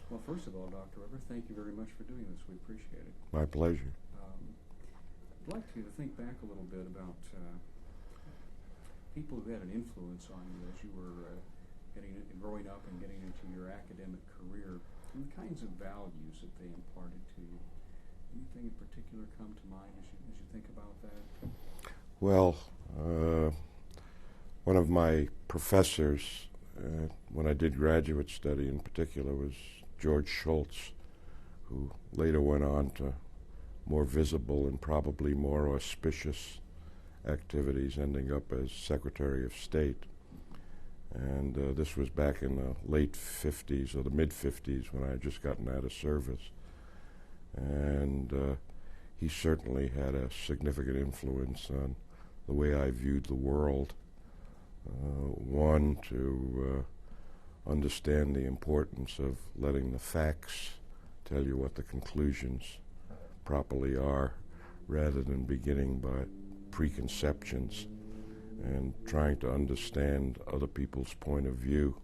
Well, first of all, Dr. Weber, thank you very much for doing this. We appreciate it. My pleasure. I'd like you to think back a little bit about people who had an influence on you as you were growing up and getting into your academic career, and the kinds of values that they imparted to you. Anything in particular come to mind as you think about that? Well, one of my professors, when I did graduate study in particular, was George Shultz, who later went on to more visible and probably more auspicious activities, ending up as Secretary of State. And this was back in the late 50s or the mid-50s when I had just gotten out of service. And he certainly had a significant influence on the way I viewed the world. One, to understand the importance of letting the facts tell you what the conclusions properly are, rather than beginning by preconceptions and trying to understand other people's point of view.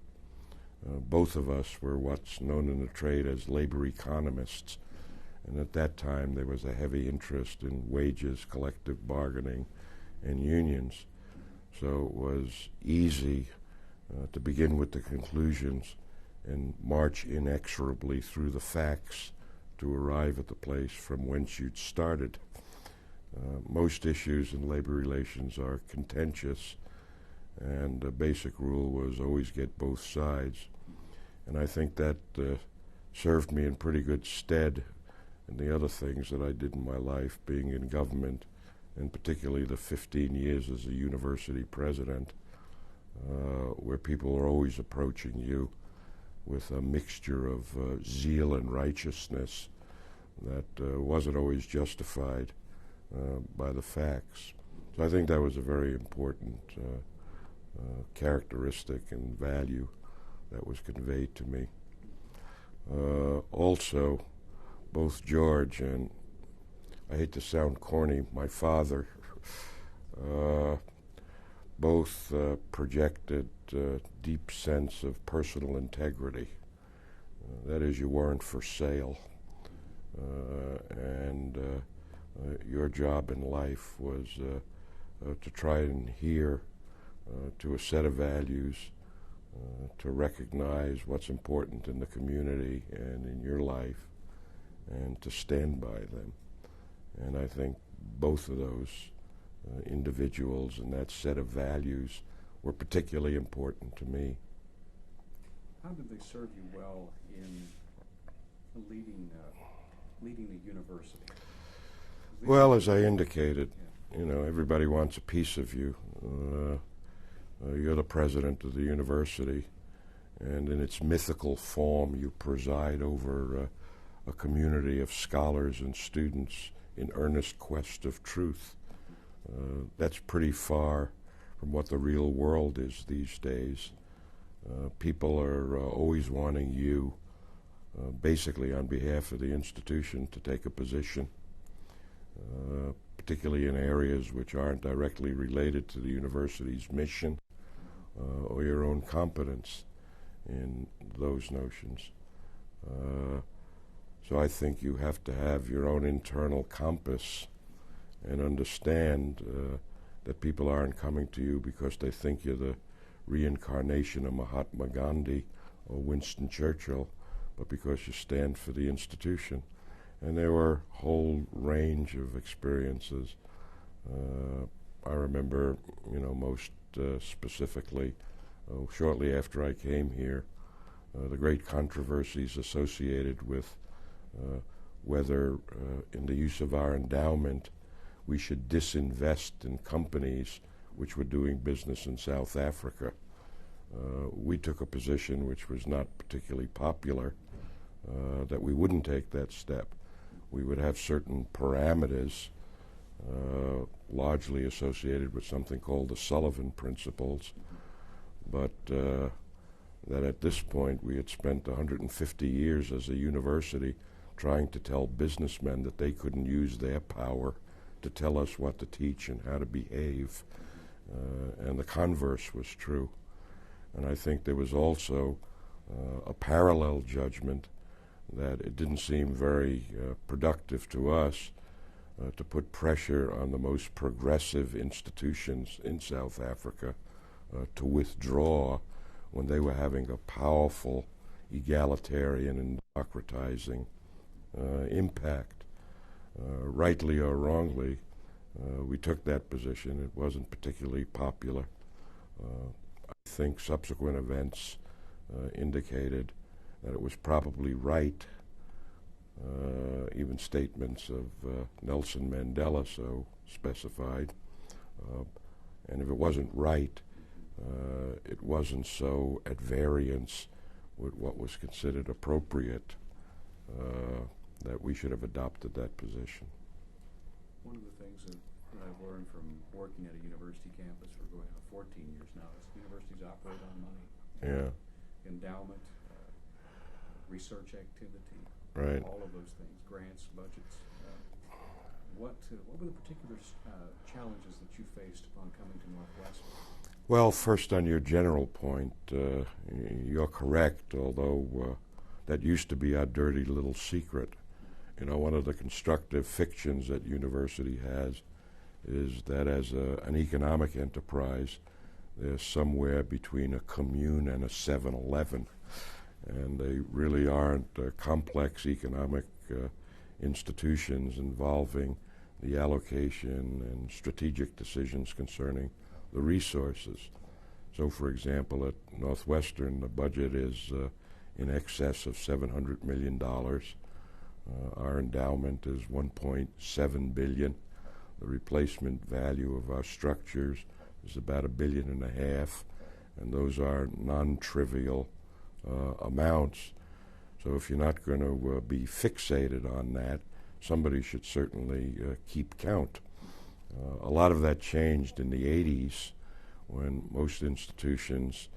Both of us were what's known in the trade as labor economists, and at that time there was a heavy interest in wages, collective bargaining, and unions. So it was easy to begin with the conclusions and march inexorably through the facts to arrive at the place from whence you'd started. Most issues in labor relations are contentious, and the basic rule was always get both sides. And I think that served me in pretty good stead in the other things that I did in my life, being in government, and particularly the 15 years as a university president, where people are always approaching you with a mixture of zeal and righteousness that wasn't always justified by the facts. So I think that was a very important characteristic and value that was conveyed to me. Also, both George and, I hate to sound corny, my father, both projected a deep sense of personal integrity. That is, you weren't for sale. And your job in life was to try and adhere to a set of values, to recognize what's important in the community and in your life, and to stand by them. And I think both of those individuals and that set of values were particularly important to me. How did they serve you well in leading the university? Well, as I indicated, you know, everybody wants a piece of you. You're the president of the university, and in its mythical form, you preside over a community of scholars and students in earnest quest of truth. That's pretty far from what the real world is these days. People are always wanting you, basically on behalf of the institution, to take a position, particularly in areas which aren't directly related to the university's mission or your own competence in those notions. So I think you have to have your own internal compass and understand that people aren't coming to you because they think you're the reincarnation of Mahatma Gandhi or Winston Churchill, but because you stand for the institution. And there were a whole range of experiences. I remember, you know, most specifically, shortly after I came here, the great controversies associated with whether in the use of our endowment we should disinvest in companies which were doing business in South Africa. We took a position which was not particularly popular, that we wouldn't take that step. We would have certain parameters largely associated with something called the Sullivan Principles, but that at this point we had spent 150 years as a university trying to tell businessmen that they couldn't use their power to tell us what to teach and how to behave. And the converse was true. And I think there was also a parallel judgment that it didn't seem very productive to us to put pressure on the most progressive institutions in South Africa to withdraw when they were having a powerful egalitarian and democratizing impact. Rightly or wrongly, we took that position. It wasn't particularly popular. I think subsequent events indicated that it was probably right. Even statements of Nelson Mandela so specified. And if it wasn't right, it wasn't so at variance with what was considered appropriate that we should have adopted that position. One of the things that I've learned from working at a university campus for going on 14 years now is universities operate on money. Yeah. Endowment, research activity, right. All of those things, grants, budgets. What were the particular challenges that you faced upon coming to Northwestern? Well, first on your general point, you're correct, although that used to be our dirty little secret. You know, one of the constructive fictions that university has is that as an economic enterprise, they're somewhere between a commune and a 7-Eleven. And they really aren't complex economic institutions involving the allocation and strategic decisions concerning the resources. So, for example, at Northwestern, the budget is in excess of $700 million. Our endowment is $1.7 billion. The replacement value of our structures is about $1.5 billion, and those are non-trivial amounts. So if you're not going to be fixated on that, somebody should certainly keep count. A lot of that changed in the 80s when most institutions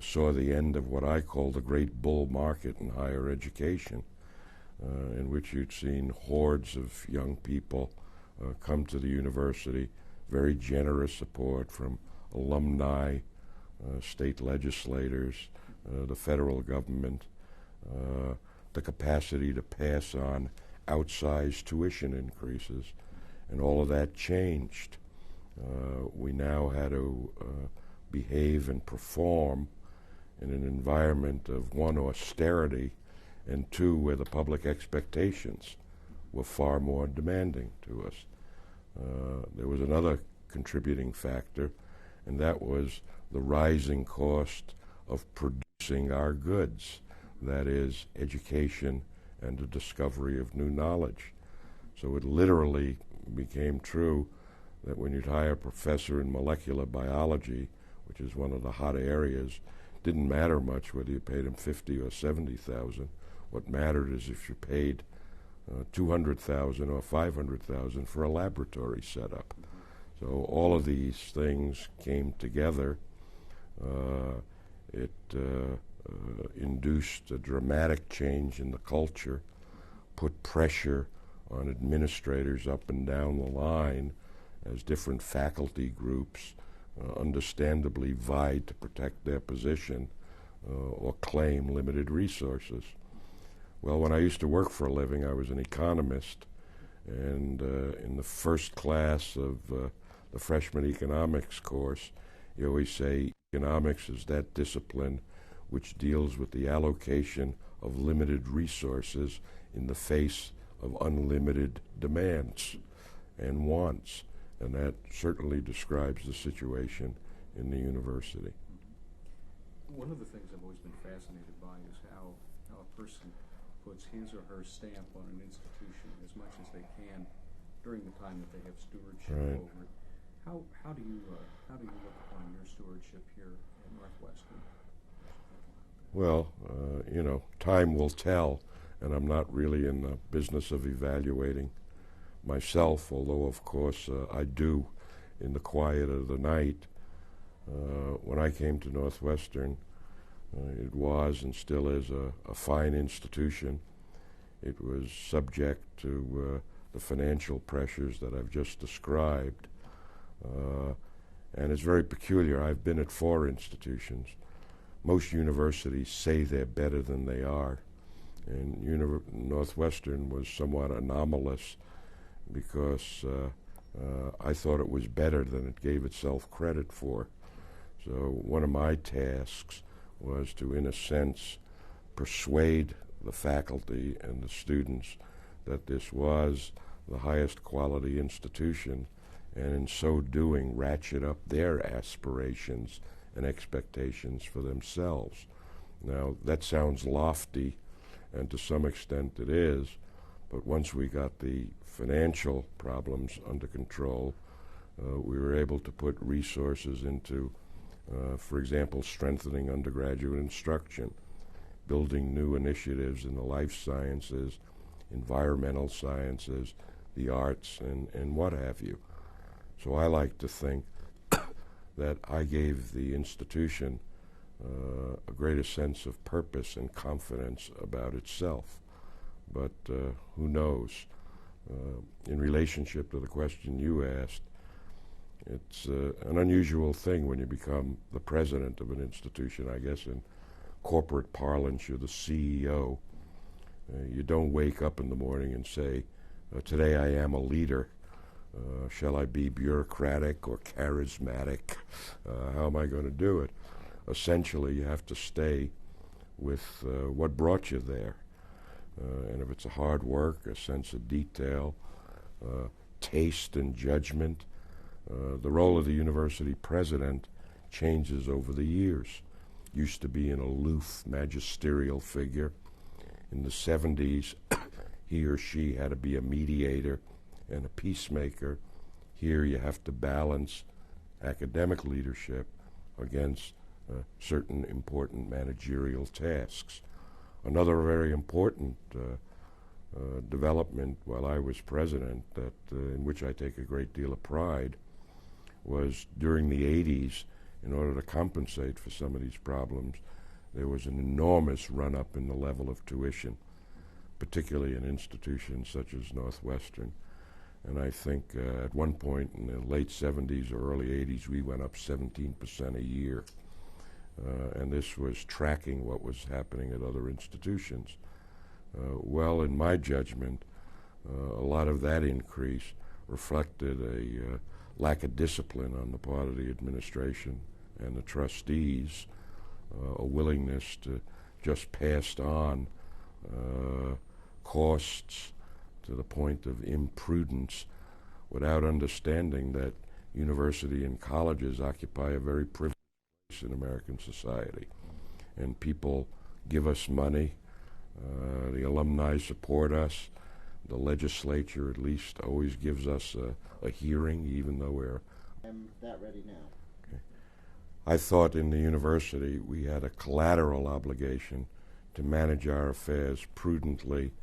saw the end of what I call the great bull market in higher education, in which you'd seen hordes of young people come to the university, very generous support from alumni, state legislators, the federal government, the capacity to pass on outsized tuition increases, and all of that changed. We now had to behave and perform in an environment of, one, austerity, and two, where the public expectations were far more demanding to us. There was another contributing factor, and that was the rising cost of producing our goods, that is, education and the discovery of new knowledge. So it literally became true that when you'd hire a professor in molecular biology, which is one of the hot areas, didn't matter much whether you paid him $50,000 or $70,000. What mattered is if you paid $200,000 or $500,000 for a laboratory setup. So all of these things came together. It induced a dramatic change in the culture, put pressure on administrators up and down the line as different faculty groups understandably vied to protect their position or claim limited resources. Well, when I used to work for a living, I was an economist, and in the first class of the freshman economics course, you always say economics is that discipline which deals with the allocation of limited resources in the face of unlimited demands and wants. And that certainly describes the situation in the university. One of the things I've always been fascinated by is how a person puts his or her stamp on an institution as much as they can during the time that they have stewardship over it. How do you look upon your stewardship here at Northwestern? Well, time will tell, and I'm not really in the business of evaluating myself, although of course I do in the quiet of the night. When I came to Northwestern, it was and still is a fine institution. It was subject to the financial pressures that I've just described, and it's very peculiar. I've been at 4 institutions, most universities say they're better than they are. And Northwestern was somewhat anomalous because I thought it was better than it gave itself credit for. So one of my tasks was to, in a sense, persuade the faculty and the students that this was the highest quality institution, and in so doing ratchet up their aspirations and expectations for themselves. Now, that sounds lofty, and to some extent it is, but once we got the financial problems under control, we were able to put resources into, for example, strengthening undergraduate instruction, building new initiatives in the life sciences, environmental sciences, the arts, and what have you. So I like to think that I gave the institution a greater sense of purpose and confidence about itself. But who knows? In relationship to the question you asked, it's an unusual thing when you become the president of an institution. I guess in corporate parlance, you're the CEO. You don't wake up in the morning and say, today I am a leader. Shall I be bureaucratic or charismatic? How am I going to do it? Essentially, you have to stay with what brought you there. And if it's a hard work, a sense of detail, taste and judgment, the role of the university president changes over the years. Used to be an aloof magisterial figure. In the 70s, he or she had to be a mediator and a peacemaker. Here you have to balance academic leadership against certain important managerial tasks. Another very important development while I was president, that in which I take a great deal of pride, was during the 80s, in order to compensate for some of these problems, there was an enormous run-up in the level of tuition, particularly in institutions such as Northwestern. And I think at one point in the late 70s or early 80s, we went up 17% a year. And this was tracking what was happening at other institutions. Well, in my judgment, a lot of that increase reflected a lack of discipline on the part of the administration and the trustees, a willingness to just pass on costs to the point of imprudence without understanding that university and colleges occupy a very privileged place in American society. And people give us money, the alumni support us, the legislature at least always gives us a hearing, even though we're... I'm that ready now. Okay. I thought in the university we had a collateral obligation to manage our affairs prudently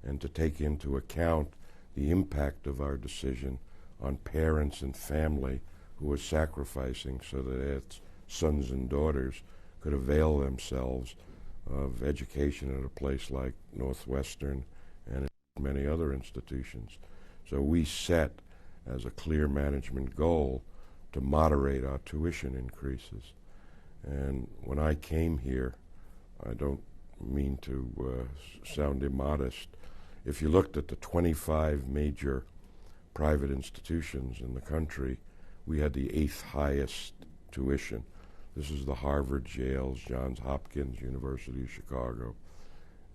and to take into account the impact of our decision on parents and family who were sacrificing so that their sons and daughters could avail themselves of education at a place like Northwestern and many other institutions. So we set as a clear management goal to moderate our tuition increases. And when I came here, I don't mean to sound immodest, if you looked at the 25 major private institutions in the country, we had the 8th highest tuition. This is the Harvard, Yale, Johns Hopkins, University of Chicago.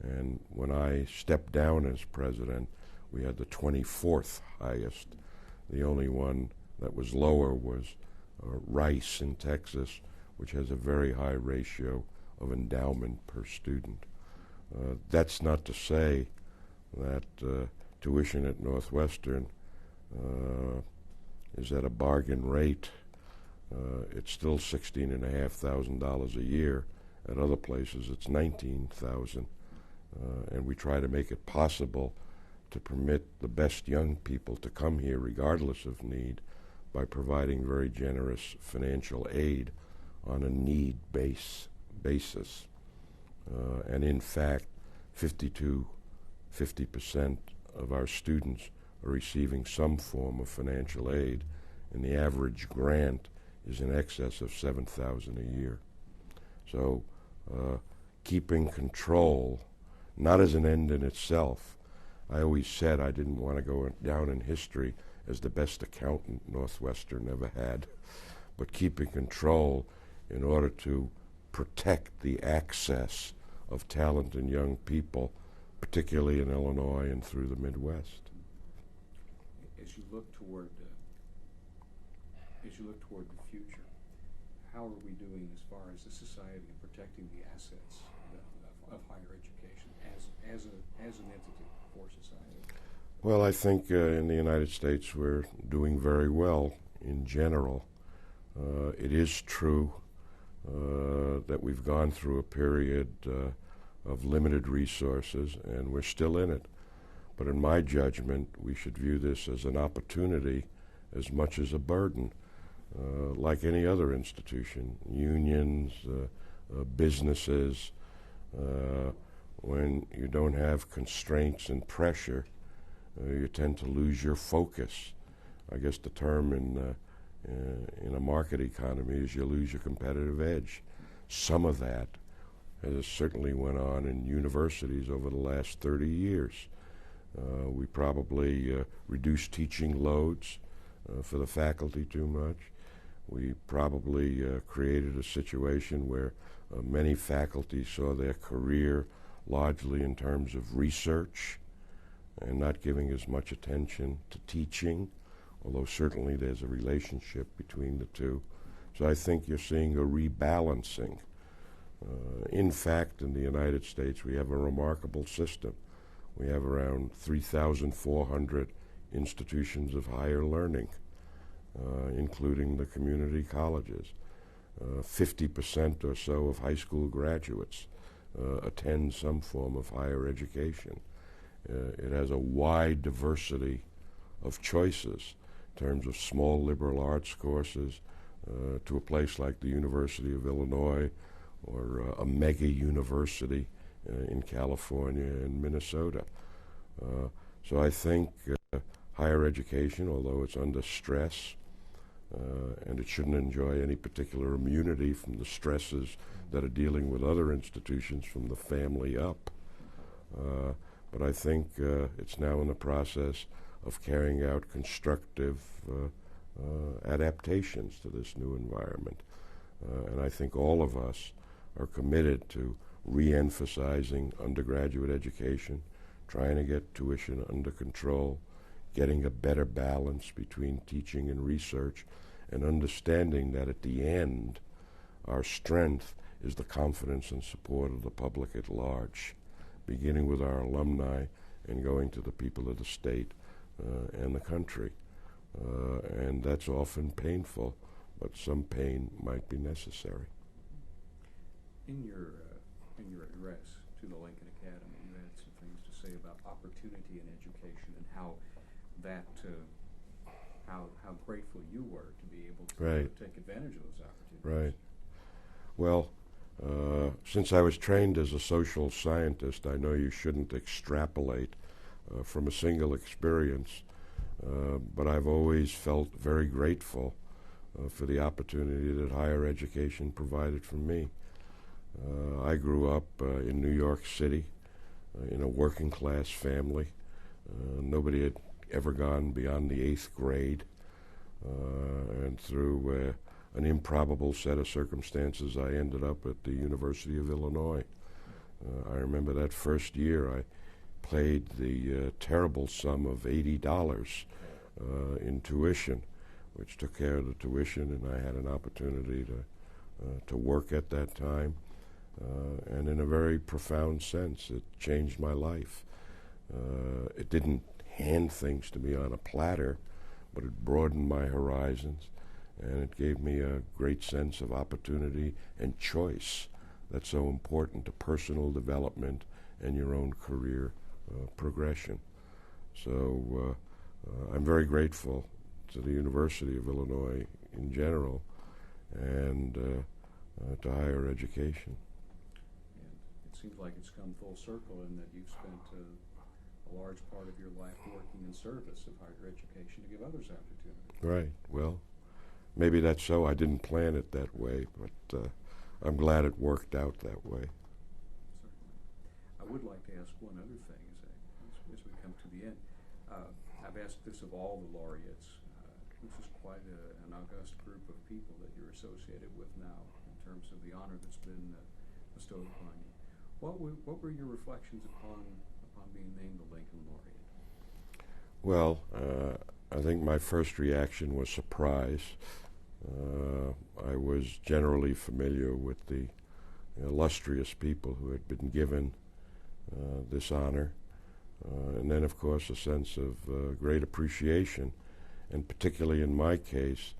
And when I stepped down as president, we had the 24th highest. The only one that was lower was Rice in Texas, which has a very high ratio of endowment per student. That's not to say that tuition at Northwestern is at a bargain rate. It's still $16,500 a year. At other places, it's $19,000. And we try to make it possible to permit the best young people to come here regardless of need by providing very generous financial aid on a need basis. And in fact, 50% of our students are receiving some form of financial aid, and the average grant is in excess of $7,000 a year. So keeping control, not as an end in itself. I always said I didn't want to go down in history as the best accountant Northwestern ever had, but keeping control in order to protect the access of talented young people, particularly in Illinois and through the Midwest. As you look toward the future, how are we doing as far as a society in protecting the assets of higher education as an entity for society? Well, I think in the United States we're doing very well in general. It is true that we've gone through a period of limited resources, and we're still in it. But in my judgment, we should view this as an opportunity as much as a burden. Like any other institution, unions, businesses, when you don't have constraints and pressure, you tend to lose your focus. I guess the term in a market economy is you lose your competitive edge. Some of that has certainly went on in universities over the last 30 years. We probably reduced teaching loads for the faculty too much. We probably created a situation where many faculty saw their career largely in terms of research and not giving as much attention to teaching, although certainly there's a relationship between the two. So I think you're seeing a rebalancing. In fact, in the United States, we have a remarkable system. We have around 3,400 institutions of higher learning, including the community colleges. 50% or so of high school graduates attend some form of higher education. It has a wide diversity of choices in terms of small liberal arts courses to a place like the University of Illinois or a mega university in California and Minnesota. So I think higher education, although it's under stress, and it shouldn't enjoy any particular immunity from the stresses that are dealing with other institutions from the family up, but I think it's now in the process of carrying out constructive adaptations to this new environment. And I think all of us are committed to re-emphasizing undergraduate education, trying to get tuition under control, getting a better balance between teaching and research, and understanding that at the end, our strength is the confidence and support of the public at large, beginning with our alumni and going to the people of the state and the country. And that's often painful, but some pain might be necessary. In your address to the Lincoln Academy, you had some things to say about opportunity in education and how that how grateful you were to be able to take advantage of those opportunities. Right. Well, since I was trained as a social scientist, I know you shouldn't extrapolate from a single experience, but I've always felt very grateful for the opportunity that higher education provided for me. I grew up in New York City in a working class family. Nobody had ever gone beyond the 8th grade, and through an improbable set of circumstances, I ended up at the University of Illinois. I remember that first year I paid the terrible sum of $80 in tuition, which took care of the tuition, and I had an opportunity to work at that time. And in a very profound sense, it changed my life. It didn't hand things to me on a platter, but it broadened my horizons, and it gave me a great sense of opportunity and choice that's so important to personal development and your own career progression. So I'm very grateful to the University of Illinois in general and to higher education. And it seems like it's come full circle in that you've spent a large part of your life working in service of higher education to give others opportunity. Right. Well, maybe that's so. I didn't plan it that way, but I'm glad it worked out that way. Certainly. I would like to ask one other thing as we come to the end. I've asked this of all the laureates. This is quite an august group of people that you're associated with now in terms of the honor that's been bestowed upon you. What were your reflections upon being named the Lincoln Laureate? Well, I think my first reaction was surprise. I was generally familiar with the illustrious people who had been given this honor. And then, of course, a sense of great appreciation, and particularly in my case,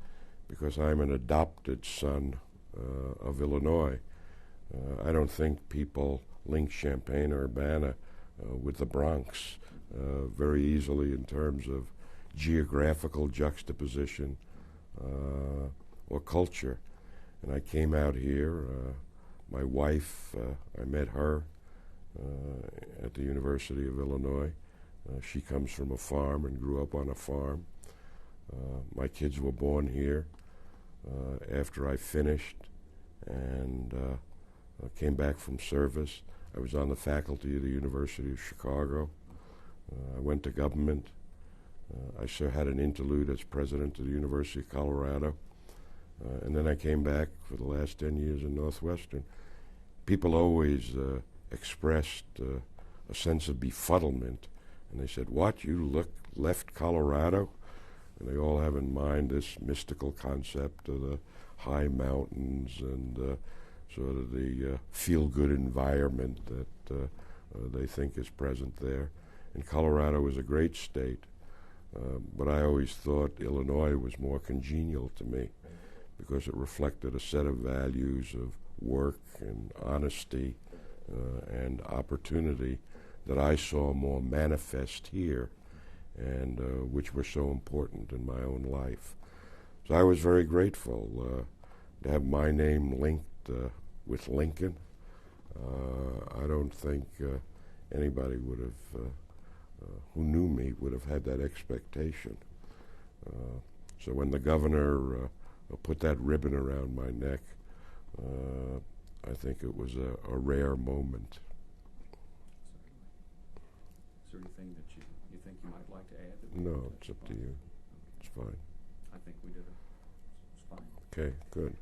because I'm an adopted son of Illinois. I don't think people link Champaign-Urbana with the Bronx very easily in terms of geographical juxtaposition or culture. And I came out here. My wife, I met her at the University of Illinois. She comes from a farm and grew up on a farm. My kids were born here after I finished and came back from service. I was on the faculty of the University of Chicago. I went to government. I had an interlude as president of the University of Colorado. And then I came back for the last 10 years in Northwestern. People always expressed a sense of befuddlement. And they said, "What, you left Colorado?" And they all have in mind this mystical concept of the high mountains and sort of the feel-good environment that they think is present there. And Colorado is a great state, but I always thought Illinois was more congenial to me because it reflected a set of values of work and honesty and opportunity that I saw more manifest here, and which were so important in my own life. So I was very grateful to have my name linked with Lincoln. I don't think anybody would have, who knew me, would have had that expectation. So when the governor put that ribbon around my neck, I think it was a rare moment. Is there anything that you think you might like to add? No, it's up to you. It's fine. I think we did it. It's fine. Okay, good.